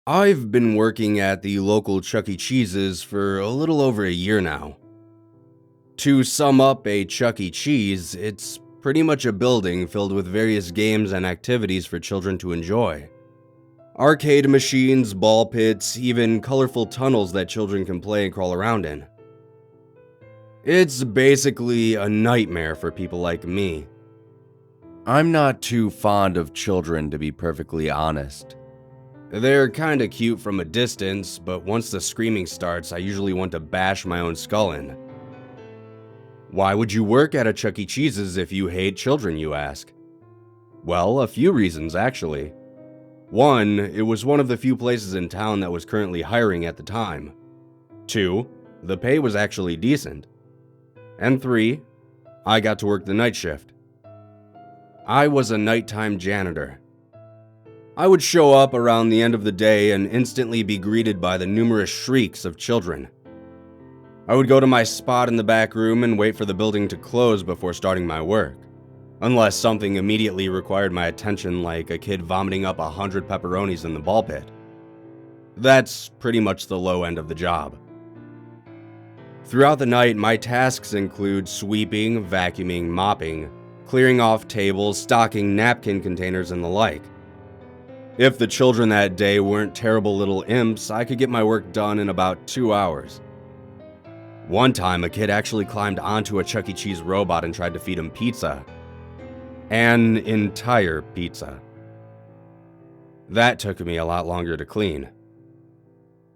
I've been working at the local Chuck E. Cheese's for a little over a year now. To sum up a Chuck E. Cheese, it's pretty much a building filled with various games and activities for children to enjoy. Arcade machines, ball pits, even colorful tunnels that children can play and crawl around in. It's basically a nightmare for people like me. I'm not too fond of children, to be perfectly honest. They're kinda cute from a distance, but once the screaming starts, I usually want to bash my own skull in. Why would you work at a Chuck E. Cheese's if you hate children, you ask? Well, a few reasons actually. One, it was one of the few places in town that was currently hiring at the time. Two, the pay was actually decent. And three, I got to work the night shift. I was a nighttime janitor. I would show up around the end of the day and instantly be greeted by the numerous shrieks of children. I would go to my spot in the back room and wait for the building to close before starting my work, unless something immediately required my attention, like a kid vomiting up 100 pepperonis in the ball pit. That's pretty much the low end of the job. Throughout the night, my tasks include sweeping, vacuuming, mopping, clearing off tables, stocking napkin containers, and the like. If the children that day weren't terrible little imps, I could get my work done in about 2 hours. One time, a kid actually climbed onto a Chuck E. Cheese robot and tried to feed him pizza. An entire pizza. That took me a lot longer to clean.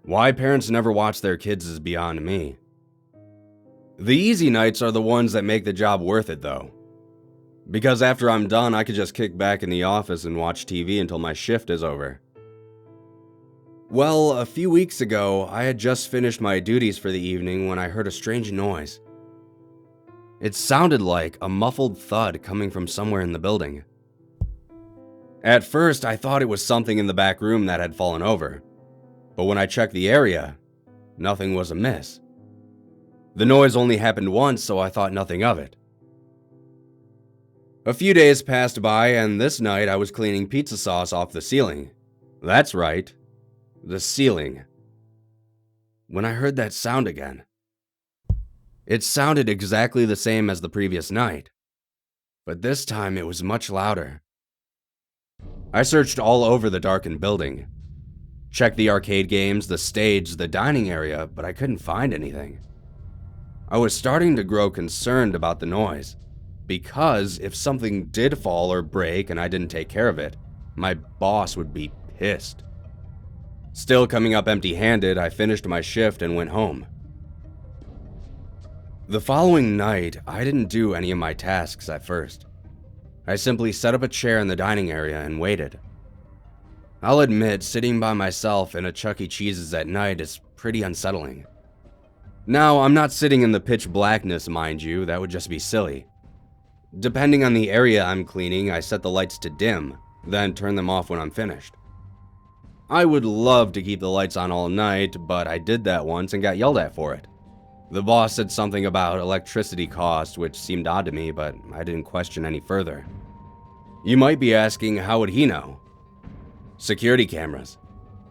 Why parents never watch their kids is beyond me. The easy nights are the ones that make the job worth it, though. Because after I'm done, I could just kick back in the office and watch TV until my shift is over. Well, a few weeks ago, I had just finished my duties for the evening when I heard a strange noise. It sounded like a muffled thud coming from somewhere in the building. At first, I thought it was something in the back room that had fallen over, but when I checked the area, nothing was amiss. The noise only happened once, so I thought nothing of it. A few days passed by, and this night I was cleaning pizza sauce off the ceiling. That's right, the ceiling. When I heard that sound again, it sounded exactly the same as the previous night, but this time it was much louder. I searched all over the darkened building, checked the arcade games, the stage, the dining area, but I couldn't find anything. I was starting to grow concerned about the noise, because if something did fall or break and I didn't take care of it, my boss would be pissed. Still coming up empty-handed, I finished my shift and went home. The following night, I didn't do any of my tasks at first. I simply set up a chair in the dining area and waited. I'll admit, sitting by myself in a Chuck E. Cheese's at night is pretty unsettling. Now, I'm not sitting in the pitch blackness, mind you, that would just be silly. Depending on the area I'm cleaning, I set the lights to dim, then turn them off when I'm finished. I would love to keep the lights on all night, but I did that once and got yelled at for it. The boss said something about electricity cost, which seemed odd to me, but I didn't question any further. You might be asking, how would he know? Security cameras.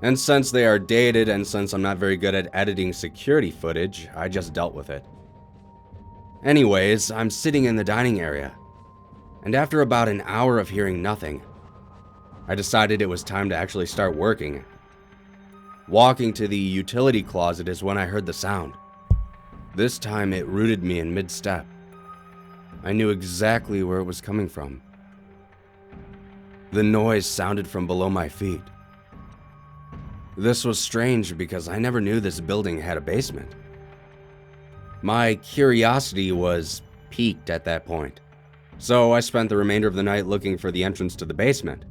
And since they are dated and since I'm not very good at editing security footage, I just dealt with it. Anyways, I'm sitting in the dining area, and after about an hour of hearing nothing, I decided it was time to actually start working. Walking to the utility closet is when I heard the sound. This time it rooted me in mid-step. I knew exactly where it was coming from. The noise sounded from below my feet. This was strange because I never knew this building had a basement. My curiosity was piqued at that point, so I spent the remainder of the night looking for the entrance to the basement.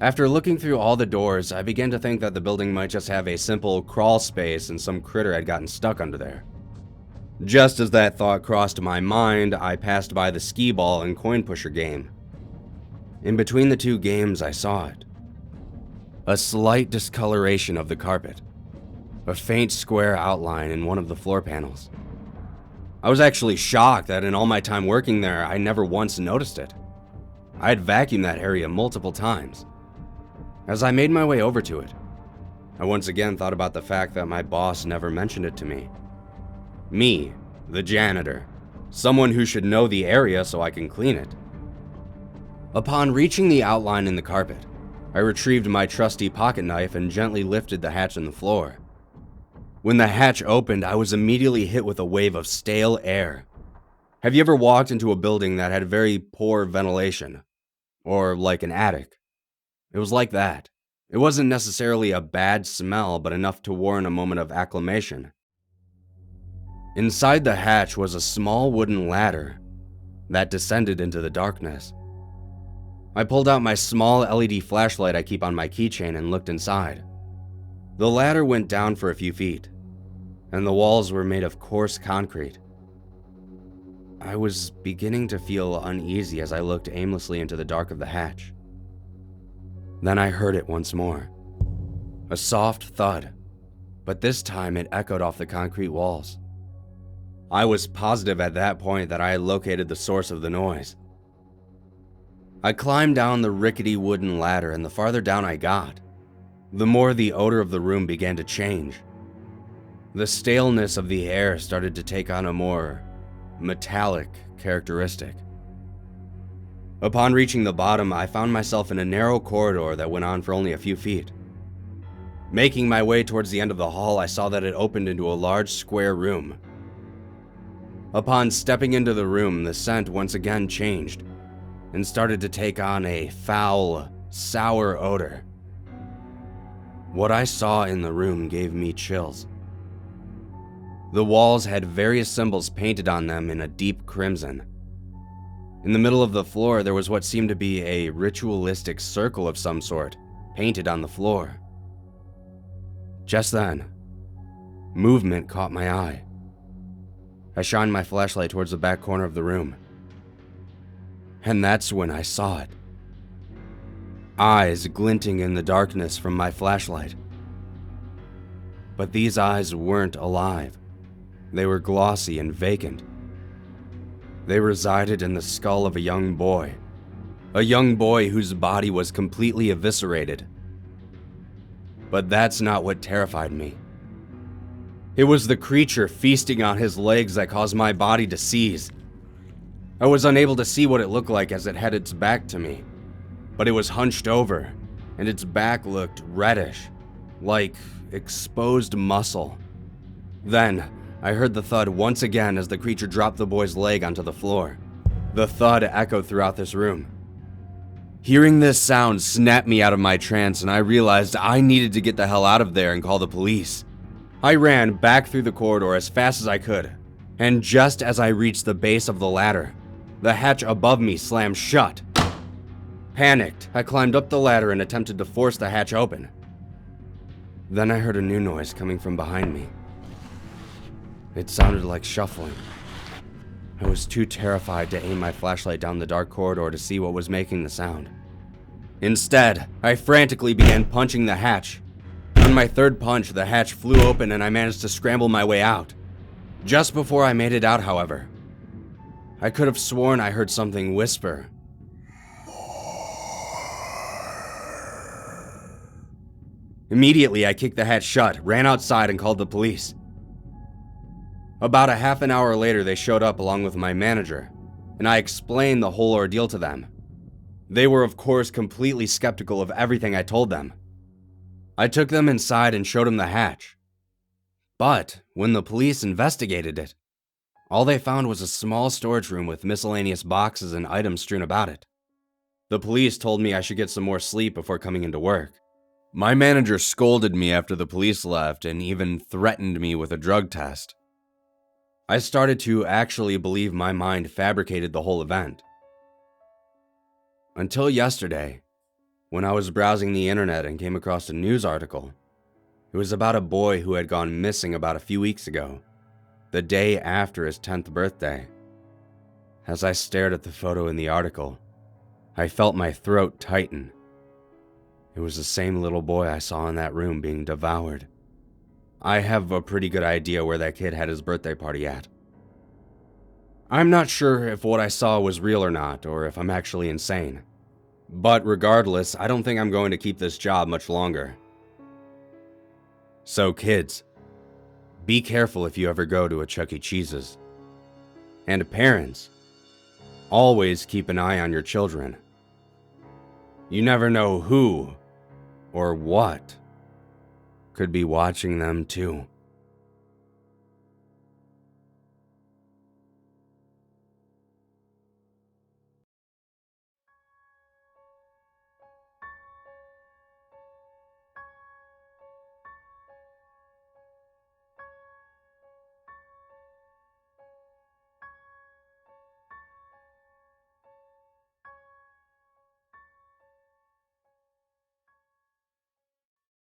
After looking through all the doors, I began to think that the building might just have a simple crawl space and some critter had gotten stuck under there. Just as that thought crossed my mind, I passed by the skee ball and coin pusher game. In between the two games, I saw it. A slight discoloration of the carpet. A faint square outline in one of the floor panels. I was actually shocked that in all my time working there, I never once noticed it. I had vacuumed that area multiple times. As I made my way over to it, I once again thought about the fact that my boss never mentioned it to me. Me, the janitor, someone who should know the area so I can clean it. Upon reaching the outline in the carpet, I retrieved my trusty pocket knife and gently lifted the hatch in the floor. When the hatch opened, I was immediately hit with a wave of stale air. Have you ever walked into a building that had very poor ventilation? Or like an attic? It was like that. It wasn't necessarily a bad smell, but enough to warrant a moment of acclamation. Inside the hatch was a small wooden ladder that descended into the darkness. I pulled out my small LED flashlight I keep on my keychain and looked inside. The ladder went down for a few feet, and the walls were made of coarse concrete. I was beginning to feel uneasy as I looked aimlessly into the dark of the hatch. Then I heard it once more. A soft thud, but this time it echoed off the concrete walls. I was positive at that point that I had located the source of the noise. I climbed down the rickety wooden ladder, and the farther down I got, the more the odor of the room began to change. The staleness of the air started to take on a more metallic characteristic. Upon reaching the bottom, I found myself in a narrow corridor that went on for only a few feet. Making my way towards the end of the hall, I saw that it opened into a large square room. Upon stepping into the room, the scent once again changed and started to take on a foul, sour odor. What I saw in the room gave me chills. The walls had various symbols painted on them in a deep crimson. In the middle of the floor, there was what seemed to be a ritualistic circle of some sort, painted on the floor. Just then, movement caught my eye. I shined my flashlight towards the back corner of the room, and that's when I saw it. Eyes glinting in the darkness from my flashlight. But these eyes weren't alive. They were glossy and vacant. They resided in the skull of a young boy whose body was completely eviscerated. But that's not what terrified me. It was the creature feasting on his legs that caused my body to seize. I was unable to see what it looked like as it had its back to me, but it was hunched over, and its back looked reddish, like exposed muscle. Then, I heard the thud once again as the creature dropped the boy's leg onto the floor. The thud echoed throughout this room. Hearing this sound snapped me out of my trance, and I realized I needed to get the hell out of there and call the police. I ran back through the corridor as fast as I could, and just as I reached the base of the ladder, the hatch above me slammed shut. Panicked, I climbed up the ladder and attempted to force the hatch open. Then I heard a new noise coming from behind me. It sounded like shuffling. I was too terrified to aim my flashlight down the dark corridor to see what was making the sound. Instead, I frantically began punching the hatch. On my third punch, the hatch flew open and I managed to scramble my way out. Just before I made it out, however, I could have sworn I heard something whisper. Immediately, I kicked the hatch shut, ran outside, and called the police. About a half an hour later, they showed up along with my manager, and I explained the whole ordeal to them. They were, of course, completely skeptical of everything I told them. I took them inside and showed them the hatch. But when the police investigated it, all they found was a small storage room with miscellaneous boxes and items strewn about it. The police told me I should get some more sleep before coming into work. My manager scolded me after the police left and even threatened me with a drug test. I started to actually believe my mind fabricated the whole event. Until yesterday, when I was browsing the internet and came across a news article. It was about a boy who had gone missing about a few weeks ago, the day after his 10th birthday. As I stared at the photo in the article, I felt my throat tighten. It was the same little boy I saw in that room being devoured. I have a pretty good idea where that kid had his birthday party at. I'm not sure if what I saw was real or not, or if I'm actually insane. But regardless, I don't think I'm going to keep this job much longer. So kids, be careful if you ever go to a Chuck E. Cheese's. And parents, always keep an eye on your children. You never know who or what could be watching them too.